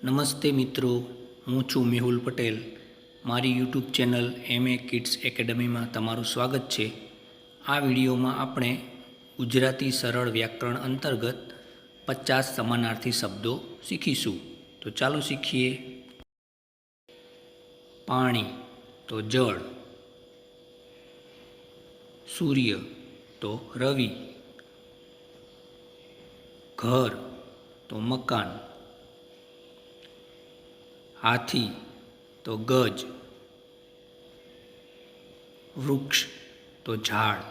નમસ્તે મિત્રો, હું છું મેહુલ પટેલ. મારી યુટ્યુબ ચેનલ MA કિડ્સ એકેડમીમાં તમારું સ્વાગત છે. આ વિડીયોમાં આપણે ગુજરાતી સરળ વ્યાકરણ અંતર્ગત 50 સમાનાર્થી શબ્દો શીખીશું. તો ચાલો શીખીએ. પાણી તો જળ, સૂર્ય તો રવિ, ઘર તો મકાન, હાથી તો ગજ, વૃક્ષ તો ઝાડ,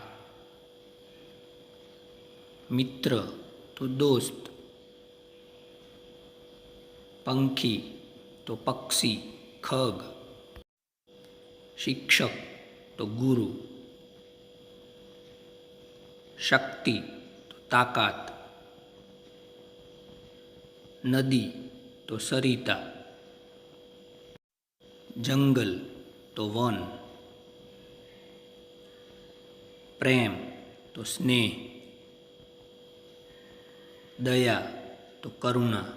મિત્ર તો દોસ્ત, પંખી તો પક્ષી ખગ, શિક્ષક તો ગુરુ, શક્તિ તો તાકાત, નદી તો સરિતા, જંગલ તો વન, પ્રેમ તો સ્નેહ, દયા તો કરુણા,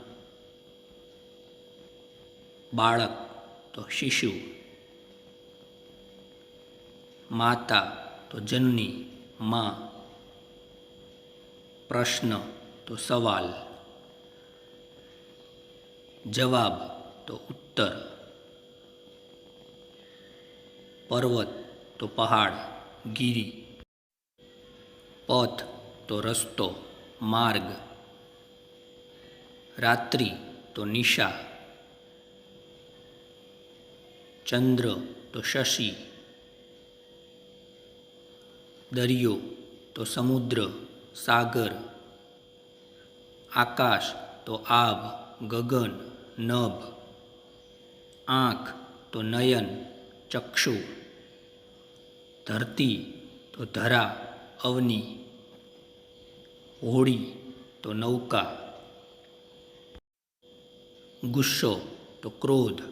બાળક તો શિશુ, માતા તો જનની માં, પ્રશ્ન તો સવાલ, જવાબ તો ઉત્તર, પર્વત તો પહાડ ગીરી, પથ તો રસ્તો માર્ગ, રાત્રિ તો નિશા, ચંદ્ર તો શશી, દરિયો તો સમુદ્ર સાગર, આકાશ તો આભ ગગન નભ, આંખ તો નયન ચક્ષુ, ધરતી તો ધરા અવની, હોડી તો નૌકા, ગુસ્સો તો ક્રોધ,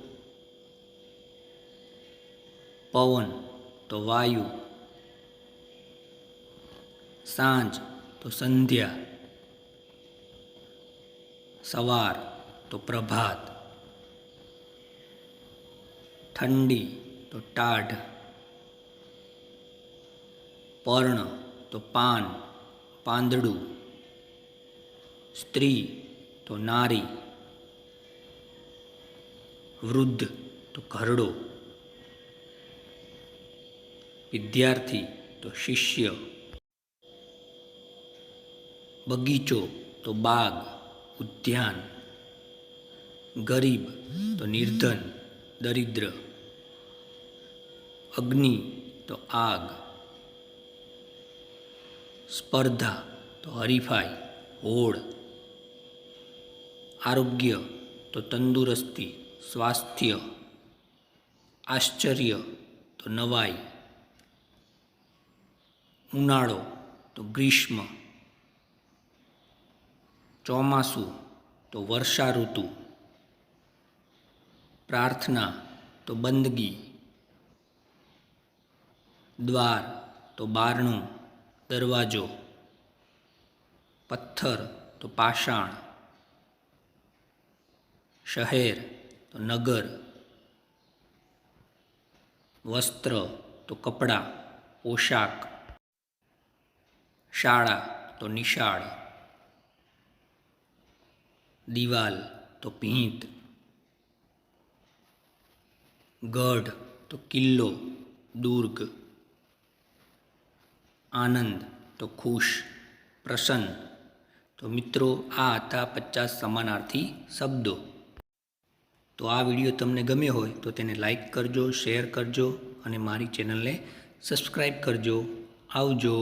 પવન તો વાયુ, સાંજ તો સંધ્યા, સવાર તો પ્રભાત, ઠંડી તો ટાઢ, પર્ણ તો પાન પાંદડું, સ્ત્રી તો નારી, વૃદ્ધ તો ઘરડો, વિદ્યાર્થી તો શિષ્ય, બગીચો તો બાગ ઉદ્યાન, ગરીબ તો નિર્ધન દરિદ્ર, અગ્નિ તો આગ, સ્પર્ધા તો હરીફાઈ હોડ, આરોગ્ય તો તંદુરસ્તી સ્વાસ્થ્ય, આશ્ચર્ય તો નવાઈ, ઉનાળો તો ગ્રીષ્મ, ચોમાસું તો વર્ષા ઋતુ, પ્રાર્થના તો બંદગી, દ્વાર તો બારણું દરવાજો, પથ્થર તો પાષાણ, શહેર તો નગર, વસ્ત્ર તો કપડાં પોશાક, શાળા તો નિશાળ, દિવાલ તો ભીંત, ગઢ તો કિલ્લો દુર્ગ, આનંદ તો ખુશ પ્રસન્ન. તો મિત્રો, આ હતા 50 સમાનાર્થી શબ્દો. તો આ વિડીયો તમને ગમ્યો હોય તો તેને લાઈક કરજો, શેર કરજો અને મારી ચેનલને સબસ્ક્રાઈબ કરજો. આવજો.